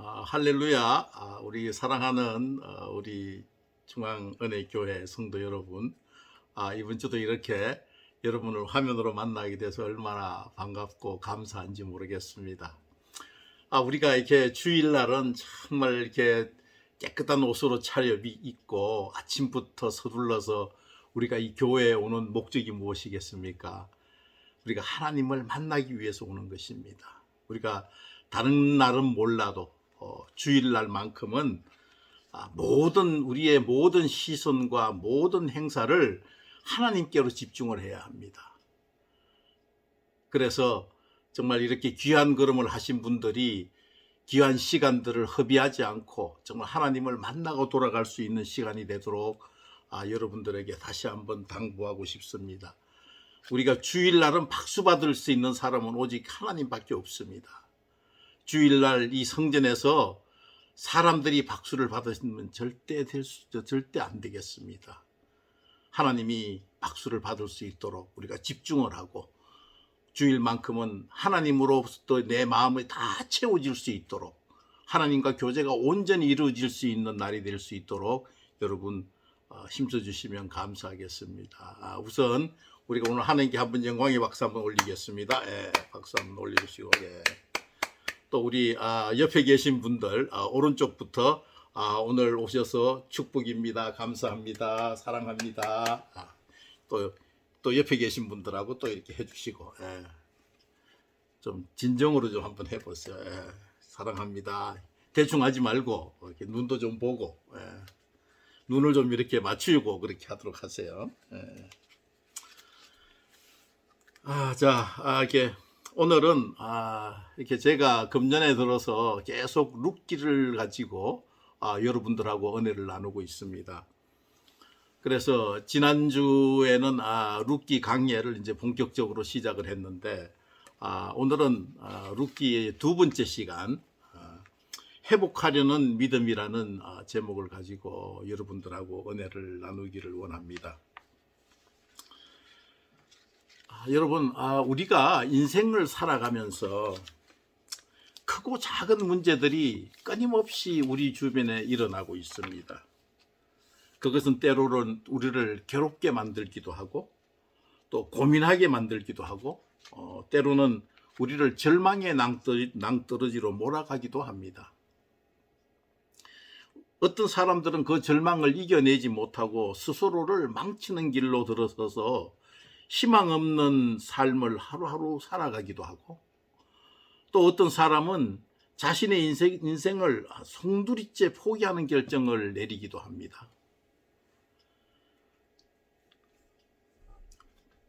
할렐루야. 우리 사랑하는 우리 중앙은혜교회 성도 여러분, 이번 주도 이렇게 여러분을 화면으로 만나게 돼서 얼마나 반갑고 감사한지 모르겠습니다. 우리가 이렇게 주일날은 정말 이렇게 깨끗한 옷으로 차려입고 아침부터 서둘러서 우리가 이 교회에 오는 목적이 무엇이겠습니까? 우리가 하나님을 만나기 위해서 오는 것입니다. 우리가 다른 날은 몰라도 주일날만큼은 우리의 모든 시선과 모든 행사를 하나님께로 집중을 해야 합니다. 그래서 정말 이렇게 귀한 걸음을 하신 분들이 귀한 시간들을 허비하지 않고 정말 하나님을 만나고 돌아갈 수 있는 시간이 되도록 여러분들에게 다시 한번 당부하고 싶습니다. 우리가 주일날은 박수 받을 수 있는 사람은 오직 하나님밖에 없습니다. 주일날 이 성전에서 사람들이 박수를 받으시면 절대 안 되겠습니다. 하나님이 박수를 받을 수 있도록 우리가 집중을 하고 주일만큼은 하나님으로부터 내 마음이 다 채워질 수 있도록 하나님과 교제가 온전히 이루어질 수 있는 날이 될 수 있도록 여러분 힘써주시면 감사하겠습니다. 우선 우리가 오늘 하나님께 한번 영광의 박수 한번 올리겠습니다. 박수 한번 올려주시고, 또 우리 옆에 계신 분들 오른쪽부터 오늘 오셔서 축복입니다. 감사합니다. 사랑합니다. 또 옆에 계신 분들하고 또 이렇게 해주시고, 좀 진정으로 좀 한번 해보세요. 사랑합니다. 대충 하지 말고 이렇게 눈도 좀 보고, 눈을 좀 이렇게 맞추고 그렇게 하도록 하세요. 이렇게 오늘은 이렇게 제가 금년에 들어서 계속 룻기를 가지고 여러분들하고 은혜를 나누고 있습니다. 그래서 지난주에는 룻기 강예를 이제 본격적으로 시작을 했는데, 오늘은 룻기의 두 번째 시간, 회복하려는 믿음이라는 제목을 가지고 여러분들하고 은혜를 나누기를 원합니다. 여러분, 우리가 인생을 살아가면서 크고 작은 문제들이 끊임없이 우리 주변에 일어나고 있습니다. 그것은 때로는 우리를 괴롭게 만들기도 하고 또 고민하게 만들기도 하고 때로는 우리를 절망의 낭떠러지로 몰아가기도 합니다. 어떤 사람들은 그 절망을 이겨내지 못하고 스스로를 망치는 길로 들어서서 희망 없는 삶을 하루하루 살아가기도 하고, 또 어떤 사람은 자신의 인생을 송두리째 포기하는 결정을 내리기도 합니다.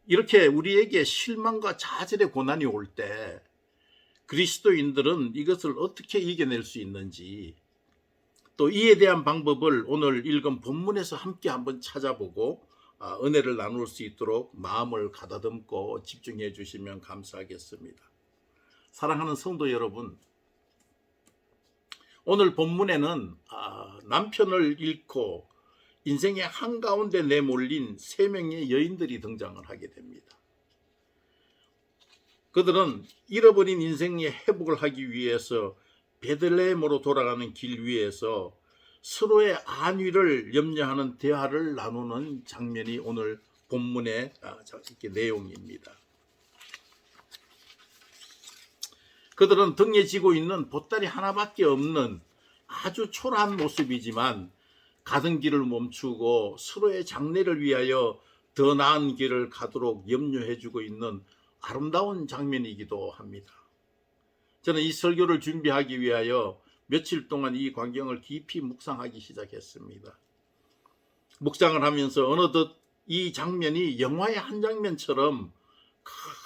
이렇게 우리에게 실망과 좌절의 고난이 올 때 그리스도인들은 이것을 어떻게 이겨낼 수 있는지, 또 이에 대한 방법을 오늘 읽은 본문에서 함께 한번 찾아보고 은혜를 나눌 수 있도록 마음을 가다듬고 집중해 주시면 감사하겠습니다. 사랑하는 성도 여러분, 오늘 본문에는 남편을 잃고 인생의 한가운데 내몰린 3명의 여인들이 등장을 하게 됩니다. 그들은 잃어버린 인생의 회복을 하기 위해서 베들레헴으로 돌아가는 길 위에서 서로의 안위를 염려하는 대화를 나누는 장면이 오늘 본문의 이렇게 내용입니다. 그들은 등에 지고 있는 보따리 하나밖에 없는 아주 초라한 모습이지만 가던 길을 멈추고 서로의 장래를 위하여 더 나은 길을 가도록 염려해주고 있는 아름다운 장면이기도 합니다. 저는 이 설교를 준비하기 위하여 며칠 동안 이 광경을 깊이 묵상하기 시작했습니다. 묵상을 하면서 어느덧 이 장면이 영화의 한 장면처럼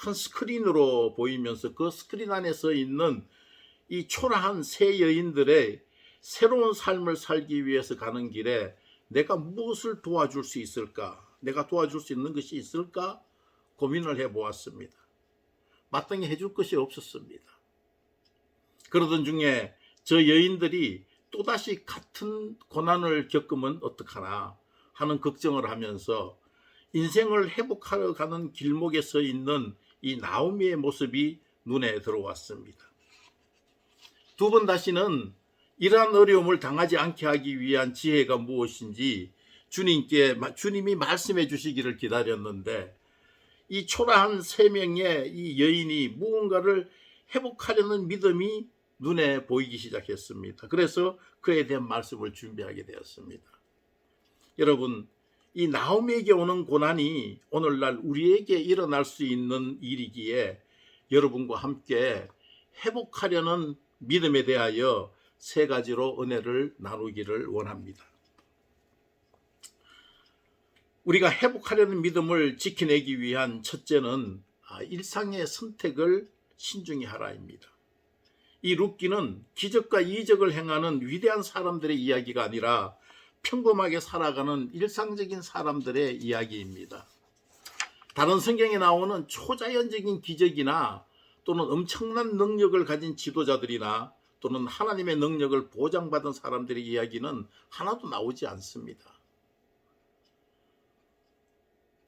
큰 스크린으로 보이면서 그 스크린 안에 서 있는 이 초라한 세 여인들의 새로운 삶을 살기 위해서 가는 길에 내가 무엇을 도와줄 수 있을까? 내가 도와줄 수 있는 것이 있을까? 고민을 해보았습니다. 마땅히 해줄 것이 없었습니다. 그러던 중에 저 여인들이 또다시 같은 고난을 겪으면 어떡하나 하는 걱정을 하면서 인생을 회복하러 가는 길목에 서 있는 이 나오미의 모습이 눈에 들어왔습니다. 두 번 다시는 이러한 어려움을 당하지 않게 하기 위한 지혜가 무엇인지 주님이 말씀해 주시기를 기다렸는데, 이 초라한 세 명의 이 여인이 무언가를 회복하려는 믿음이 눈에 보이기 시작했습니다. 그래서 그에 대한 말씀을 준비하게 되었습니다. 여러분, 이 나오미에게 오는 고난이 오늘날 우리에게 일어날 수 있는 일이기에 여러분과 함께 회복하려는 믿음에 대하여 세 가지로 은혜를 나누기를 원합니다. 우리가 회복하려는 믿음을 지켜내기 위한 첫째는 일상의 선택을 신중히 하라입니다. 이 룻기는 기적과 이적을 행하는 위대한 사람들의 이야기가 아니라 평범하게 살아가는 일상적인 사람들의 이야기입니다. 다른 성경에 나오는 초자연적인 기적이나 또는 엄청난 능력을 가진 지도자들이나 또는 하나님의 능력을 보장받은 사람들의 이야기는 하나도 나오지 않습니다.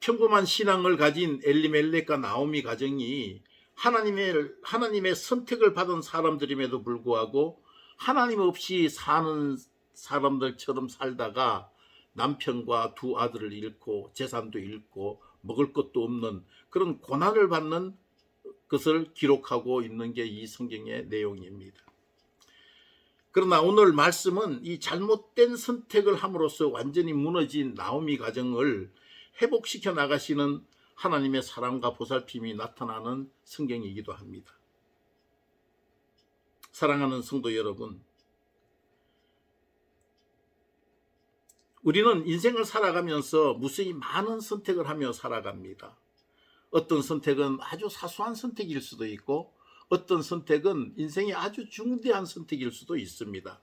평범한 신앙을 가진 엘리멜렉과 나오미 가정이 하나님의 선택을 받은 사람들임에도 불구하고 하나님 없이 사는 사람들처럼 살다가 남편과 두 아들을 잃고 재산도 잃고 먹을 것도 없는 그런 고난을 받는 것을 기록하고 있는 게 이 성경의 내용입니다. 그러나 오늘 말씀은 이 잘못된 선택을 함으로써 완전히 무너진 나오미 가정을 회복시켜 나가시는 하나님의 사랑과 보살핌이 나타나는 성경이기도 합니다. 사랑하는 성도 여러분, 우리는 인생을 살아가면서 무수히 많은 선택을 하며 살아갑니다. 어떤 선택은 아주 사소한 선택일 수도 있고 어떤 선택은 인생의 아주 중대한 선택일 수도 있습니다.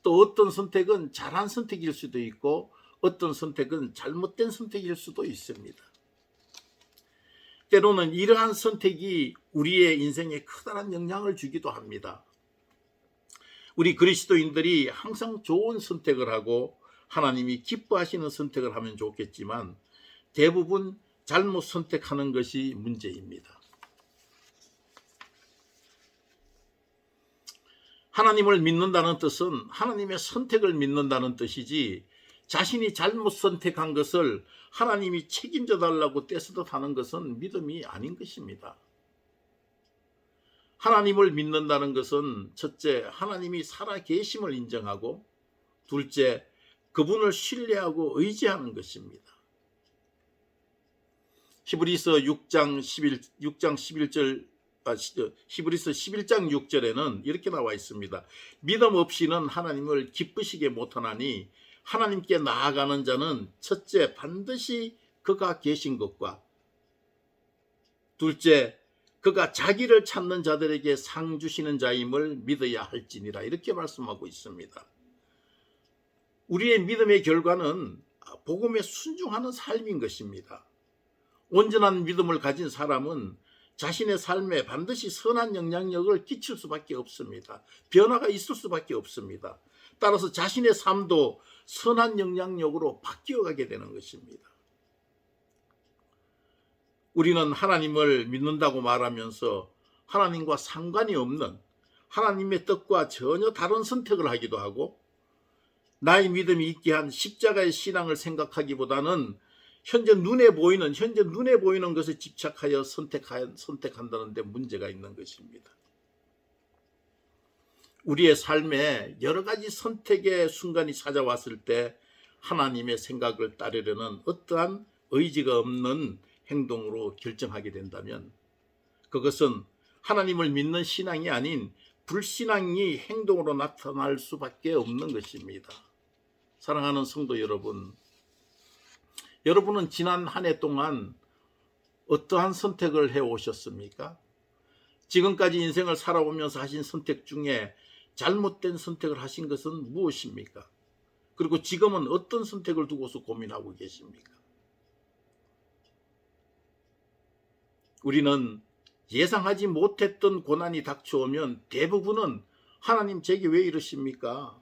또 어떤 선택은 잘한 선택일 수도 있고 어떤 선택은 잘못된 선택일 수도 있습니다. 때로는 이러한 선택이 우리의 인생에 커다란 영향을 주기도 합니다. 우리 그리스도인들이 항상 좋은 선택을 하고 하나님이 기뻐하시는 선택을 하면 좋겠지만 대부분 잘못 선택하는 것이 문제입니다. 하나님을 믿는다는 뜻은 하나님의 선택을 믿는다는 뜻이지 자신이 잘못 선택한 것을 하나님이 책임져 달라고 떼쓰듯 하는 것은 믿음이 아닌 것입니다. 하나님을 믿는다는 것은 첫째, 하나님이 살아 계심을 인정하고 둘째, 그분을 신뢰하고 의지하는 것입니다. 히브리서 11장 6절에는 이렇게 나와 있습니다. 믿음 없이는 하나님을 기쁘시게 못하나니 하나님께 나아가는 자는 첫째 반드시 그가 계신 것과 둘째 그가 자기를 찾는 자들에게 상 주시는 자임을 믿어야 할지니라, 이렇게 말씀하고 있습니다. 우리의 믿음의 결과는 복음에 순종하는 삶인 것입니다. 온전한 믿음을 가진 사람은 자신의 삶에 반드시 선한 영향력을 끼칠 수밖에 없습니다. 변화가 있을 수밖에 없습니다. 따라서 자신의 삶도 선한 영향력으로 바뀌어가게 되는 것입니다. 우리는 하나님을 믿는다고 말하면서 하나님과 상관이 없는 하나님의 뜻과 전혀 다른 선택을 하기도 하고 나의 믿음이 있게 한 십자가의 신앙을 생각하기보다는 현재 눈에 보이는 것에 집착하여 선택한다는 데 문제가 있는 것입니다. 우리의 삶에 여러 가지 선택의 순간이 찾아왔을 때 하나님의 생각을 따르려는 어떠한 의지가 없는 행동으로 결정하게 된다면 그것은 하나님을 믿는 신앙이 아닌 불신앙이 행동으로 나타날 수밖에 없는 것입니다. 사랑하는 성도 여러분, 여러분은 지난 한 해 동안 어떠한 선택을 해오셨습니까? 지금까지 인생을 살아오면서 하신 선택 중에 잘못된 선택을 하신 것은 무엇입니까? 그리고 지금은 어떤 선택을 두고서 고민하고 계십니까? 우리는 예상하지 못했던 고난이 닥쳐오면 대부분은 하나님 제게 왜 이러십니까?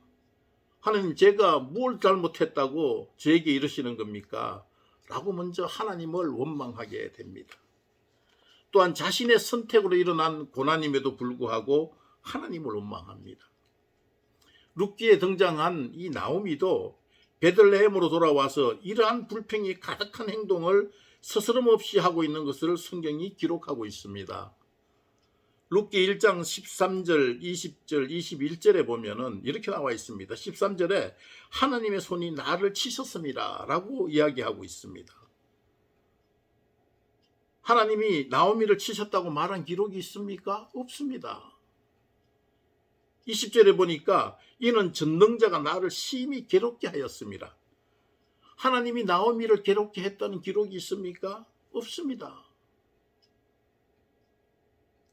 하나님 제가 뭘 잘못했다고 저에게 이러시는 겁니까? 라고 먼저 하나님을 원망하게 됩니다. 또한 자신의 선택으로 일어난 고난임에도 불구하고 하나님을 원망합니다. 룻기에 등장한 이 나오미도 베들레헴으로 돌아와서 이러한 불평이 가득한 행동을 스스럼 없이 하고 있는 것을 성경이 기록하고 있습니다. 룻기 1장 13절, 20절, 21절에 보면은 이렇게 나와 있습니다. 13절에 하나님의 손이 나를 치셨습니다 라고 이야기하고 있습니다. 하나님이 나오미를 치셨다고 말한 기록이 있습니까? 없습니다. 20절에 보니까 이는 전능자가 나를 심히 괴롭게 하였습니다. 하나님이 나오미를 괴롭게 했다는 기록이 있습니까? 없습니다.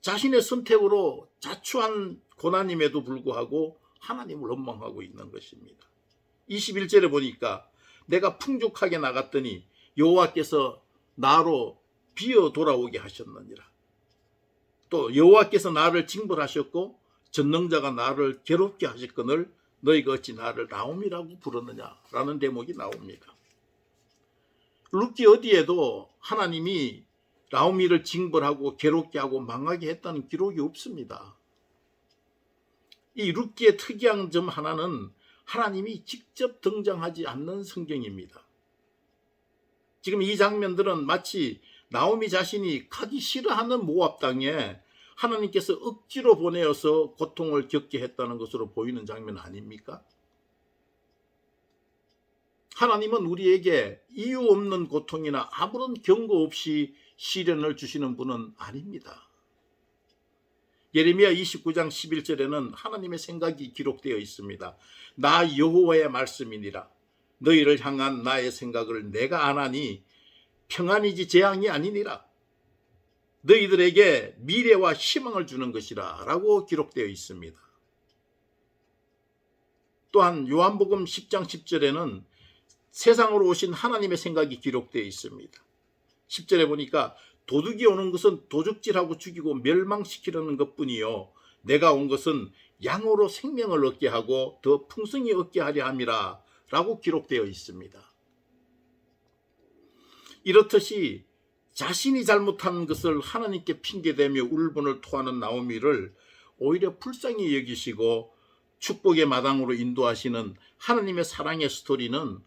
자신의 선택으로 자초한 고난임에도 불구하고 하나님을 원망하고 있는 것입니다. 21절에 보니까 내가 풍족하게 나갔더니 여호와께서 나로 비어 돌아오게 하셨느니라. 또 여호와께서 나를 징벌하셨고 전능자가 나를 괴롭게 하셨거늘 너희가 어찌 나를 나오미라고 부르느냐라는 대목이 나옵니다. 룻기 어디에도 하나님이 나오미를 징벌하고 괴롭게 하고 망하게 했다는 기록이 없습니다. 이 룻기의 특이한 점 하나는 하나님이 직접 등장하지 않는 성경입니다. 지금 이 장면들은 마치 나오미 자신이 가기 싫어하는 모압 땅에 하나님께서 억지로 보내어서 고통을 겪게 했다는 것으로 보이는 장면 아닙니까? 하나님은 우리에게 이유 없는 고통이나 아무런 경고 없이 시련을 주시는 분은 아닙니다. 예레미야 29장 11절에는 하나님의 생각이 기록되어 있습니다. 나 여호와의 말씀이니라. 너희를 향한 나의 생각을 내가 아나니 평안이지 재앙이 아니니라. 너희들에게 미래와 희망을 주는 것이라 라고 기록되어 있습니다. 또한 요한복음 10장 10절에는 세상으로 오신 하나님의 생각이 기록되어 있습니다. 10절에 보니까 도둑이 오는 것은 도둑질하고 죽이고 멸망시키려는 것뿐이요 내가 온 것은 양으로 생명을 얻게 하고 더 풍성히 얻게 하려 함이라 라고 기록되어 있습니다. 이렇듯이 자신이 잘못한 것을 하나님께 핑계대며 울분을 토하는 나오미를 오히려 불쌍히 여기시고 축복의 마당으로 인도하시는 하나님의 사랑의 스토리는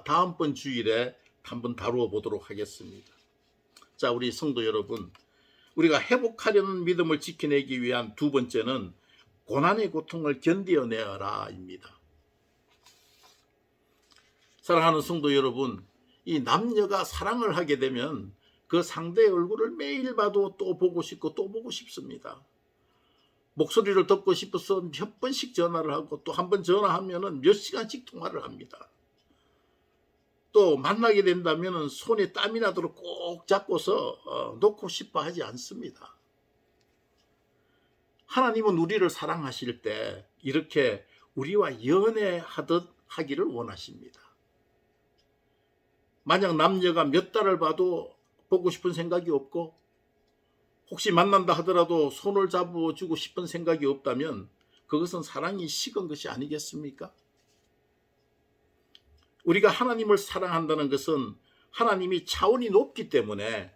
다음번 주일에 한번 다루어 보도록 하겠습니다. 자, 우리 성도 여러분, 우리가 회복하려는 믿음을 지켜내기 위한 두 번째는 고난의 고통을 견디어내어라입니다. 사랑하는 성도 여러분, 이 남녀가 사랑을 하게 되면 그 상대의 얼굴을 매일 봐도 또 보고 싶고 또 보고 싶습니다. 목소리를 듣고 싶어서 몇 번씩 전화를 하고 또 한 번 전화하면 몇 시간씩 통화를 합니다. 또 만나게 된다면 손에 땀이 나도록 꼭 잡고서 놓고 싶어 하지 않습니다. 하나님은 우리를 사랑하실 때 이렇게 우리와 연애하듯 하기를 원하십니다. 만약 남녀가 몇 달을 봐도 보고 싶은 생각이 없고 혹시 만난다 하더라도 손을 잡아주고 싶은 생각이 없다면 그것은 사랑이 식은 것이 아니겠습니까? 우리가 하나님을 사랑한다는 것은 하나님이 차원이 높기 때문에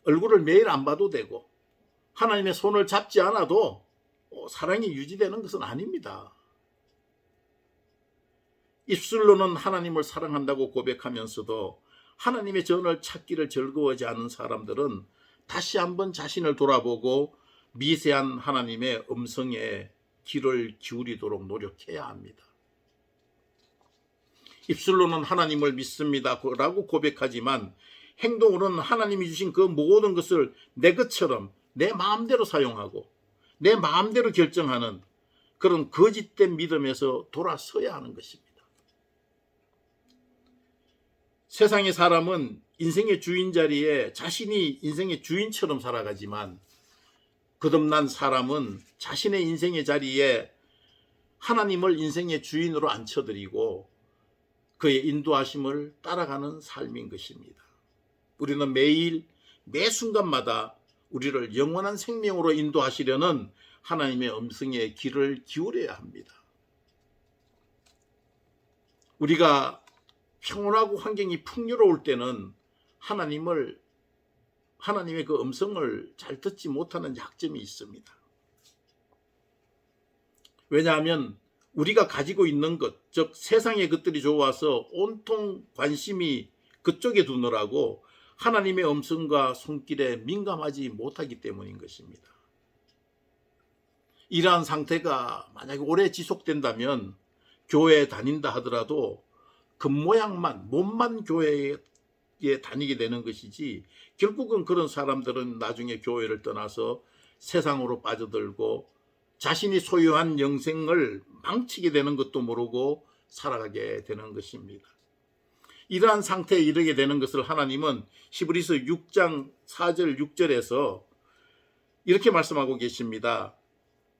얼굴을 매일 안 봐도 되고 하나님의 손을 잡지 않아도 사랑이 유지되는 것은 아닙니다. 입술로는 하나님을 사랑한다고 고백하면서도 하나님의 전을 찾기를 즐거워하지 않는 사람들은 다시 한번 자신을 돌아보고 미세한 하나님의 음성에 귀를 기울이도록 노력해야 합니다. 입술로는 하나님을 믿습니다 라고 고백하지만 행동으로는 하나님이 주신 그 모든 것을 내 것처럼 내 마음대로 사용하고 내 마음대로 결정하는 그런 거짓된 믿음에서 돌아서야 하는 것입니다. 세상의 사람은 인생의 주인 자리에 자신이 인생의 주인처럼 살아가지만 거듭난 사람은 자신의 인생의 자리에 하나님을 인생의 주인으로 앉혀드리고 그의 인도하심을 따라가는 삶인 것입니다. 우리는 매일 매 순간마다 우리를 영원한 생명으로 인도하시려는 하나님의 음성에 귀를 기울여야 합니다. 우리가 평온하고 환경이 풍요로울 때는 하나님의 그 음성을 잘 듣지 못하는 약점이 있습니다. 왜냐하면 우리가 가지고 있는 것, 즉 세상의 것들이 좋아서 온통 관심이 그쪽에 두느라고 하나님의 음성과 손길에 민감하지 못하기 때문인 것입니다. 이러한 상태가 만약에 오래 지속된다면 교회에 다닌다 하더라도 겉모양만, 몸만 교회에 다니게 되는 것이지, 결국은 그런 사람들은 나중에 교회를 떠나서 세상으로 빠져들고 자신이 소유한 영생을 망치게 되는 것도 모르고 살아가게 되는 것입니다. 이러한 상태에 이르게 되는 것을 하나님은 히브리서 6장 4절 6절에서 이렇게 말씀하고 계십니다.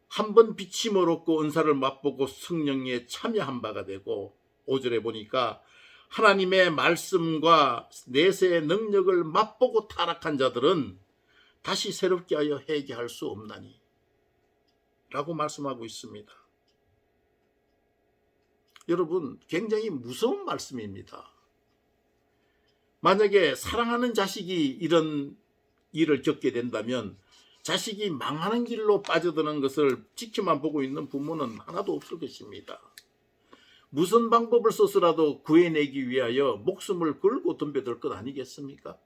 한번 비침을 얻고 은사를 맛보고 성령에 참여한 바가 되고, 5절에 보니까 하나님의 말씀과 내세의 능력을 맛보고 타락한 자들은 다시 새롭게 하여 회개할 수 없나니 라고 말씀하고 있습니다. 여러분, 굉장히 무서운 말씀입니다. 만약에 사랑하는 자식이 이런 일을 겪게 된다면 자식이 망하는 길로 빠져드는 것을 지켜만 보고 있는 부모는 하나도 없을 것입니다. 무슨 방법을 써서라도 구해내기 위하여 목숨을 걸고 덤벼들 것 아니겠습니까?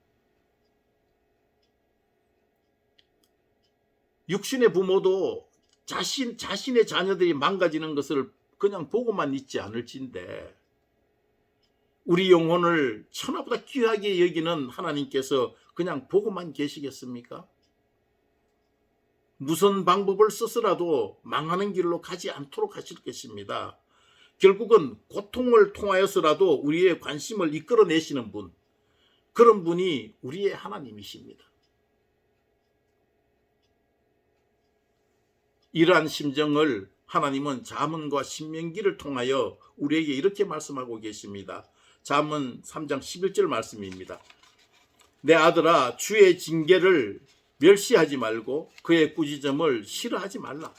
육신의 부모도 자신의 자녀들이 망가지는 것을 그냥 보고만 있지 않을진데, 우리 영혼을 천하보다 귀하게 여기는 하나님께서 그냥 보고만 계시겠습니까? 무슨 방법을 써서라도 망하는 길로 가지 않도록 하실 것입니다. 결국은 고통을 통하여서라도 우리의 관심을 이끌어내시는 분, 그런 분이 우리의 하나님이십니다. 이러한 심정을 하나님은 잠언과 신명기를 통하여 우리에게 이렇게 말씀하고 계십니다. 잠언 3장 11절 말씀입니다. 내 아들아, 주의 징계를 멸시하지 말고 그의 꾸짖음을 싫어하지 말라.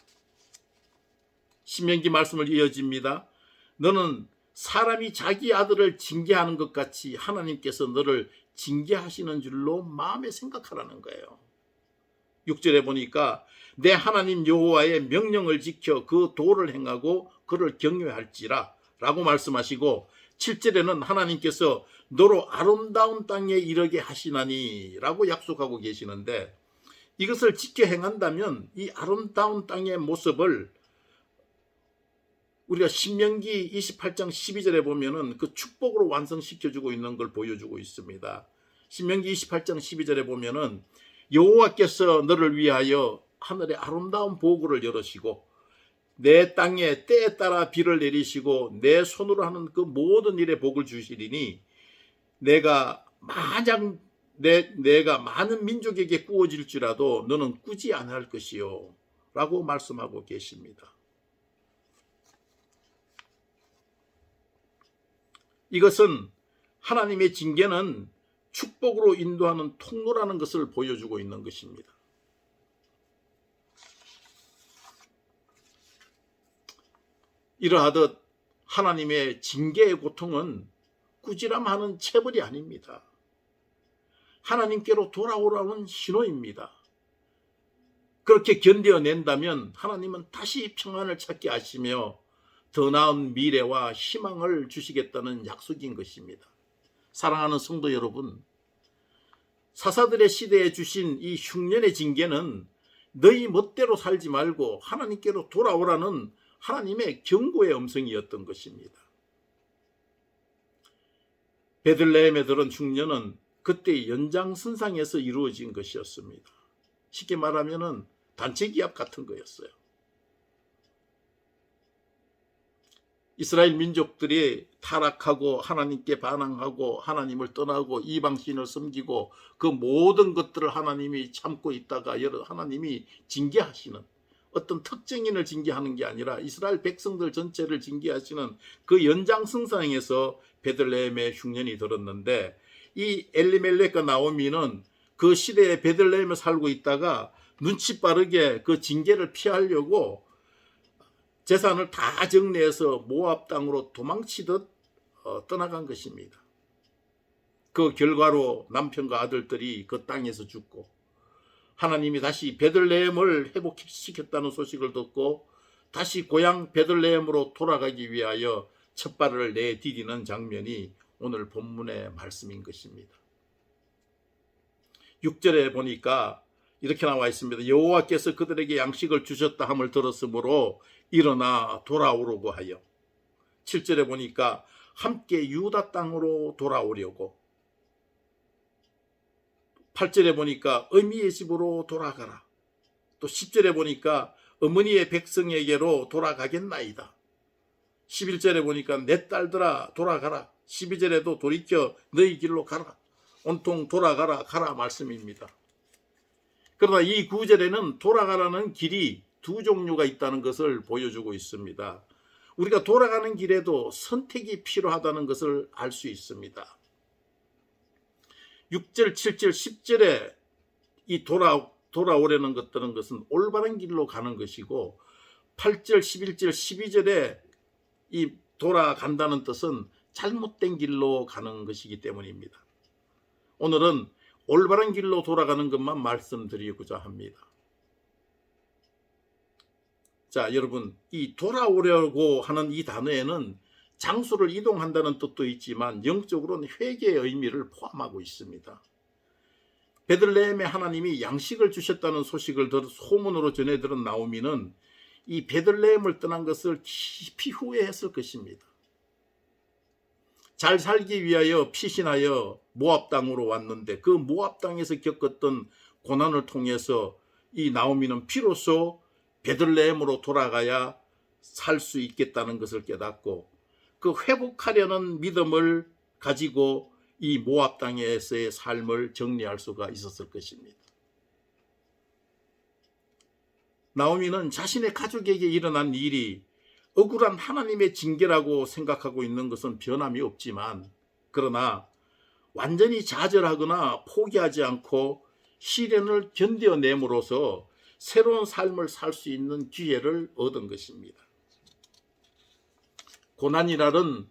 신명기 말씀을 이어집니다. 너는 사람이 자기 아들을 징계하는 것 같이 하나님께서 너를 징계하시는 줄로 마음에 생각하라는 거예요. 6절에 보니까 내 하나님 여호와의 명령을 지켜 그 도를 행하고 그를 경외할지라 라고 말씀하시고, 7절에는 하나님께서 너로 아름다운 땅에 이르게 하시나니 라고 약속하고 계시는데, 이것을 지켜 행한다면 이 아름다운 땅의 모습을 우리가 신명기 28장 12절에 보면은 그 축복으로 완성시켜주고 있는 걸 보여주고 있습니다. 신명기 28장 12절에 보면은 여호와께서 너를 위하여 하늘에 아름다운 보고를 열으시고 내 땅에 때에 따라 비를 내리시고 내 손으로 하는 그 모든 일에 복을 주시리니 내가 많은 민족에게 꾸어질지라도 너는 꾸지 않을 것이요 라고 말씀하고 계십니다. 이것은 하나님의 징계는 축복으로 인도하는 통로라는 것을 보여주고 있는 것입니다. 이러하듯 하나님의 징계의 고통은 꾸지람하는 체벌이 아닙니다. 하나님께로 돌아오라는 신호입니다. 그렇게 견뎌낸다면 하나님은 다시 평안을 찾게 하시며 더 나은 미래와 희망을 주시겠다는 약속인 것입니다. 사랑하는 성도 여러분, 사사들의 시대에 주신 이 흉년의 징계는 너희 멋대로 살지 말고 하나님께로 돌아오라는 하나님의 경고의 음성이었던 것입니다. 베들레헴에 들은 흉년은 그때 연장선상에서 이루어진 것이었습니다. 쉽게 말하면 단체 기합 같은 거였어요. 이스라엘 민족들이 타락하고 하나님께 반항하고 하나님을 떠나고 이방신을 섬기고 그 모든 것들을 하나님이 참고 있다가 하나님이 징계하시는, 어떤 특정인을 징계하는 게 아니라 이스라엘 백성들 전체를 징계하시는 그 연장선상에서 베들레헴의 흉년이 들었는데, 이 엘리멜렉과 나오미는 그 시대에 베들레헴에 살고 있다가 눈치 빠르게 그 징계를 피하려고 재산을 다 정리해서 모압 땅으로 도망치듯 떠나간 것입니다. 그 결과로 남편과 아들들이 그 땅에서 죽고 하나님이 다시 베들레헴을 회복시켰다는 소식을 듣고 다시 고향 베들레헴으로 돌아가기 위하여 첫발을 내디디는 장면이 오늘 본문의 말씀인 것입니다. 6절에 보니까 이렇게 나와 있습니다. 여호와께서 그들에게 양식을 주셨다 함을 들었으므로 일어나 돌아오려고 하여. 7절에 보니까 함께 유다 땅으로 돌아오려고. 8절에 보니까 어미의 집으로 돌아가라. 또 10절에 보니까 어머니의 백성에게로 돌아가겠나이다. 11절에 보니까 내 딸들아 돌아가라. 12절에도 돌이켜 너희 길로 가라. 온통 돌아가라 가라 말씀입니다. 그러나 이 9절에는 돌아가라는 길이 두 종류가 있다는 것을 보여주고 있습니다. 우리가 돌아가는 길에도 선택이 필요하다는 것을 알 수 있습니다. 6절, 7절, 10절에 이 돌아오려는 것은 올바른 길로 가는 것이고 8절, 11절, 12절에 이 돌아간다는 뜻은 잘못된 길로 가는 것이기 때문입니다. 오늘은 올바른 길로 돌아가는 것만 말씀드리고자 합니다. 자, 여러분, 이 돌아오려고 하는 이 단어에는 장소를 이동한다는 뜻도 있지만 영적으로는 회개의 의미를 포함하고 있습니다. 베들레헴에 하나님이 양식을 주셨다는 소식을 소문으로 전해 들은 나오미는 이 베들레헴을 떠난 것을 깊이 후회했을 것입니다. 잘 살기 위하여 피신하여 모압 땅으로 왔는데 그 모압 땅에서 겪었던 고난을 통해서 이 나오미는 비로소 베들레헴으로 돌아가야 살 수 있겠다는 것을 깨닫고 그 회복하려는 믿음을 가지고 이 모압 땅에서의 삶을 정리할 수가 있었을 것입니다. 나오미는 자신의 가족에게 일어난 일이 억울한 하나님의 징계라고 생각하고 있는 것은 변함이 없지만 그러나 완전히 좌절하거나 포기하지 않고 시련을 견뎌냄으로써 새로운 삶을 살 수 있는 기회를 얻은 것입니다. 고난이라는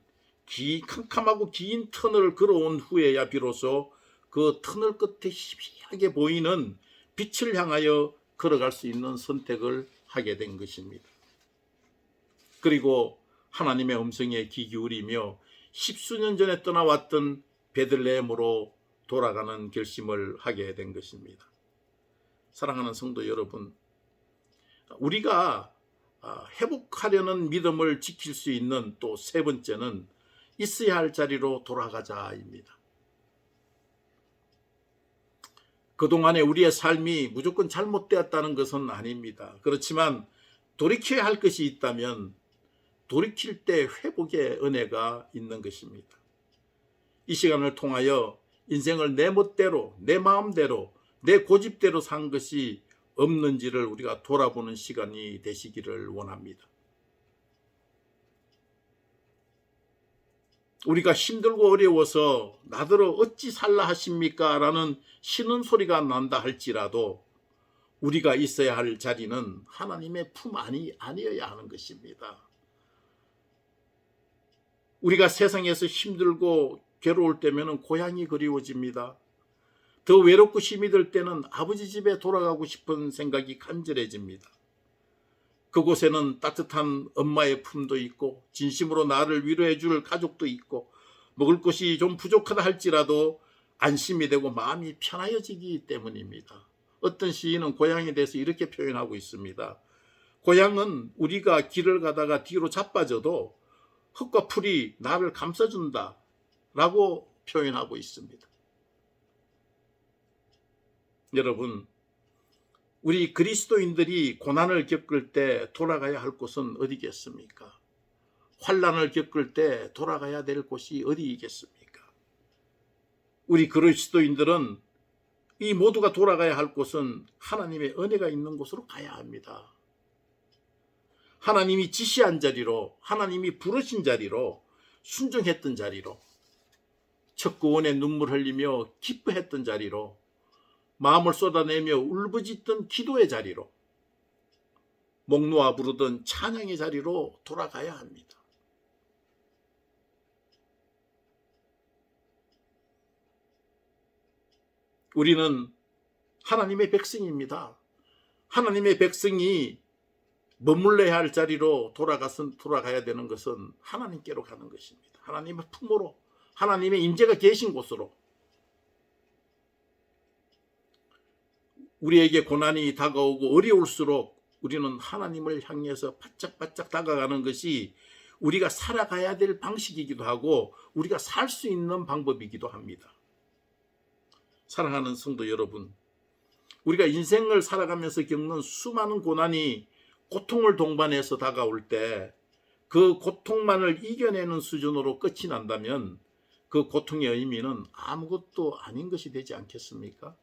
캄캄하고 긴 터널을 걸어온 후에야 비로소 그 터널 끝에 희미하게 보이는 빛을 향하여 걸어갈 수 있는 선택을 하게 된 것입니다. 그리고 하나님의 음성에 귀 기울이며 십수년 전에 떠나왔던 베들레헴으로 돌아가는 결심을 하게 된 것입니다. 사랑하는 성도 여러분, 우리가 회복하려는 믿음을 지킬 수 있는 또 세 번째는 있어야 할 자리로 돌아가자입니다. 그동안에 우리의 삶이 무조건 잘못되었다는 것은 아닙니다. 그렇지만 돌이켜야 할 것이 있다면 돌이킬 때 회복의 은혜가 있는 것입니다. 이 시간을 통하여 인생을 내 멋대로, 내 마음대로, 내 고집대로 산 것이 없는지를 우리가 돌아보는 시간이 되시기를 원합니다. 우리가 힘들고 어려워서 나더러 어찌 살라 하십니까? 라는 신음소리가 난다 할지라도 우리가 있어야 할 자리는 하나님의 품 안이 아니어야 하는 것입니다. 우리가 세상에서 힘들고 괴로울 때면 고향이 그리워집니다. 더 외롭고 힘이 들 때는 아버지 집에 돌아가고 싶은 생각이 간절해집니다. 그곳에는 따뜻한 엄마의 품도 있고 진심으로 나를 위로해 줄 가족도 있고 먹을 것이 좀 부족하다 할지라도 안심이 되고 마음이 편하여지기 때문입니다. 어떤 시인은 고향에 대해서 이렇게 표현하고 있습니다. 고향은 우리가 길을 가다가 뒤로 자빠져도 흙과 풀이 나를 감싸준다 라고 표현하고 있습니다. 여러분, 우리 그리스도인들이 고난을 겪을 때 돌아가야 할 곳은 어디겠습니까? 환난을 겪을 때 돌아가야 될 곳이 어디이겠습니까? 우리 그리스도인들은 이 모두가 돌아가야 할 곳은 하나님의 은혜가 있는 곳으로 가야 합니다. 하나님이 지시한 자리로, 하나님이 부르신 자리로, 순종했던 자리로, 첫 구원에 눈물 흘리며 기뻐했던 자리로, 마음을 쏟아내며 울부짖던 기도의 자리로, 목 놓아 부르던 찬양의 자리로 돌아가야 합니다. 우리는 하나님의 백성입니다. 하나님의 백성이 머물러야 할 자리로 돌아가야 되는 것은 하나님께로 가는 것입니다. 하나님의 품으로, 하나님의 임재가 계신 곳으로. 우리에게 고난이 다가오고 어려울수록 우리는 하나님을 향해서 바짝바짝 다가가는 것이 우리가 살아가야 될 방식이기도 하고 우리가 살 수 있는 방법이기도 합니다. 사랑하는 성도 여러분, 우리가 인생을 살아가면서 겪는 수많은 고난이 고통을 동반해서 다가올 때 그 고통만을 이겨내는 수준으로 끝이 난다면 그 고통의 의미는 아무것도 아닌 것이 되지 않겠습니까?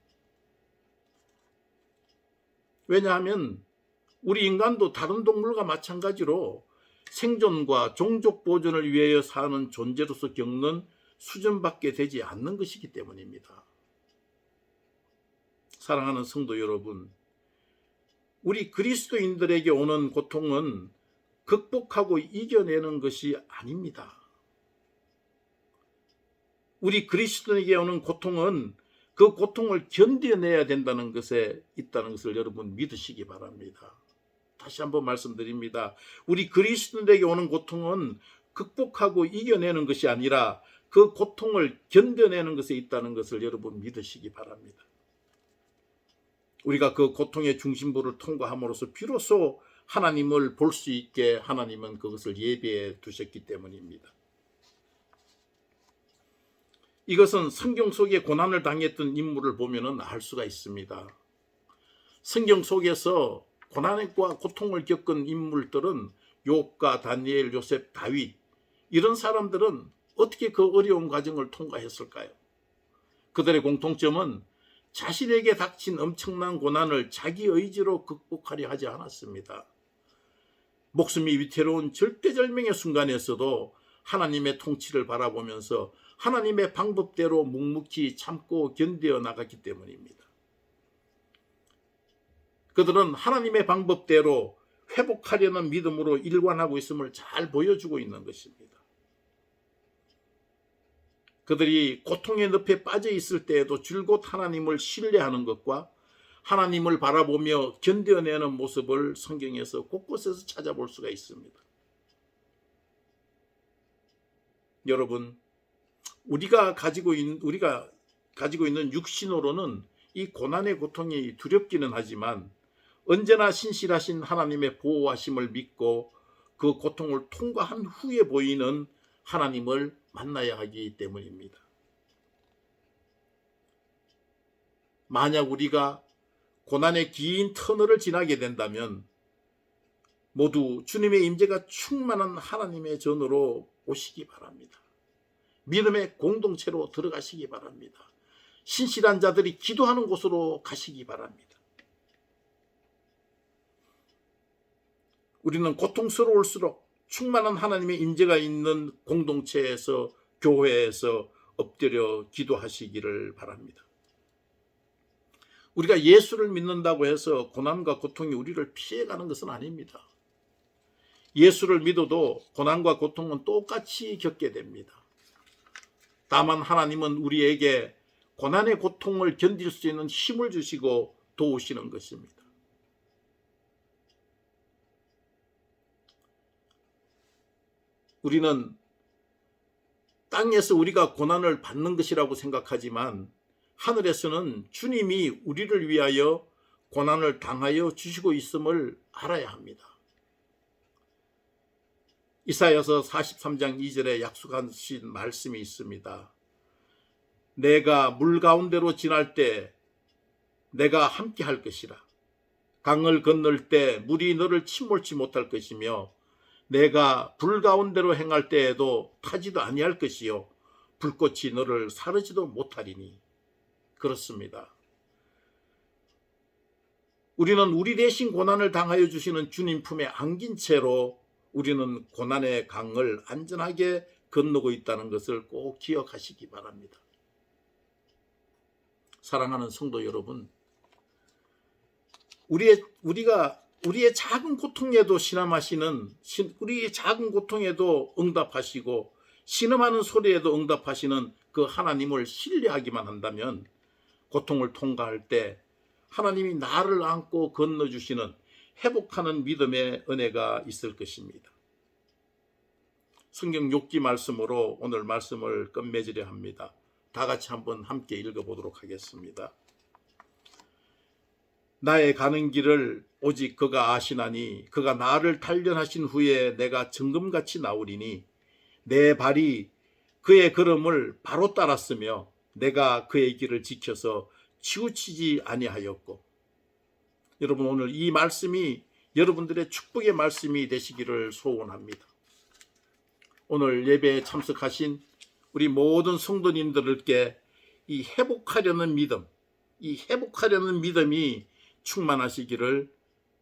왜냐하면 우리 인간도 다른 동물과 마찬가지로 생존과 종족 보존을 위하여 사는 존재로서 겪는 수준밖에 되지 않는 것이기 때문입니다. 사랑하는 성도 여러분, 우리 그리스도인들에게 오는 고통은 극복하고 이겨내는 것이 아닙니다. 우리 그리스도인에게 오는 고통은 그 고통을 견뎌내야 된다는 것에 있다는 것을 여러분 믿으시기 바랍니다. 다시 한번 말씀드립니다. 우리 그리스도인에게 오는 고통은 극복하고 이겨내는 것이 아니라 그 고통을 견뎌내는 것에 있다는 것을 여러분 믿으시기 바랍니다. 우리가 그 고통의 중심부를 통과함으로써 비로소 하나님을 볼 수 있게 하나님은 그것을 예비해 두셨기 때문입니다. 이것은 성경 속에 고난을 당했던 인물을 보면 알 수가 있습니다. 성경 속에서 고난과 고통을 겪은 인물들은 욥과 다니엘, 요셉, 다윗, 이런 사람들은 어떻게 그 어려운 과정을 통과했을까요? 그들의 공통점은 자신에게 닥친 엄청난 고난을 자기 의지로 극복하려 하지 않았습니다. 목숨이 위태로운 절대절명의 순간에서도 하나님의 통치를 바라보면서 하나님의 방법대로 묵묵히 참고 견뎌 나갔기 때문입니다. 그들은 하나님의 방법대로 회복하려는 믿음으로 일관하고 있음을 잘 보여주고 있는 것입니다. 그들이 고통의 늪에 빠져 있을 때에도 줄곧 하나님을 신뢰하는 것과 하나님을 바라보며 견뎌내는 모습을 성경에서 곳곳에서 찾아볼 수가 있습니다. 여러분, 우리가 가지고 있는 육신으로는 이 고난의 고통이 두렵기는 하지만 언제나 신실하신 하나님의 보호하심을 믿고 그 고통을 통과한 후에 보이는 하나님을 만나야 하기 때문입니다. 만약 우리가 고난의 긴 터널을 지나게 된다면 모두 주님의 임재가 충만한 하나님의 전으로 오시기 바랍니다. 믿음의 공동체로 들어가시기 바랍니다. 신실한 자들이 기도하는 곳으로 가시기 바랍니다. 우리는 고통스러울수록 충만한 하나님의 임재가 있는 공동체에서, 교회에서 엎드려 기도하시기를 바랍니다. 우리가 예수를 믿는다고 해서 고난과 고통이 우리를 피해가는 것은 아닙니다. 예수를 믿어도 고난과 고통은 똑같이 겪게 됩니다. 다만 하나님은 우리에게 고난의 고통을 견딜 수 있는 힘을 주시고 도우시는 것입니다. 우리는 땅에서 우리가 고난을 받는 것이라고 생각하지만 하늘에서는 주님이 우리를 위하여 고난을 당하여 주시고 있음을 알아야 합니다. 이사야서 43장 2절에 약속하신 말씀이 있습니다. 내가 물 가운데로 지날 때 내가 함께 할 것이라. 강을 건널 때 물이 너를 침몰치 못할 것이며 내가 불 가운데로 행할 때에도 타지도 아니할 것이요 불꽃이 너를 사르지도 못하리니. 그렇습니다. 우리는 우리 대신 고난을 당하여 주시는 주님 품에 안긴 채로 우리는 고난의 강을 안전하게 건너고 있다는 것을 꼭 기억하시기 바랍니다. 사랑하는 성도 여러분, 우리의 작은 고통에도 우리의 작은 고통에도 응답하시고 신음하는 소리에도 응답하시는 그 하나님을 신뢰하기만 한다면 고통을 통과할 때 하나님이 나를 안고 건너주시는 회복하는 믿음의 은혜가 있을 것입니다. 성경 욥기 말씀으로 오늘 말씀을 끝맺으려 합니다. 다 같이 한번 함께 읽어보도록 하겠습니다. 나의 가는 길을 오직 그가 아시나니 그가 나를 단련하신 후에 내가 정금같이 나오리니 내 발이 그의 걸음을 바로 따랐으며 내가 그의 길을 지켜서 치우치지 아니하였고. 여러분, 오늘 이 말씀이 여러분들의 축복의 말씀이 되시기를 소원합니다. 오늘 예배에 참석하신 우리 모든 성도님들께 이 회복하려는 믿음, 이 회복하려는 믿음이 충만하시기를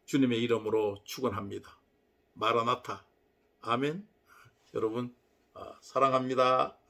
주님의 이름으로 축원합니다. 마라나타. 아멘. 여러분, 사랑합니다.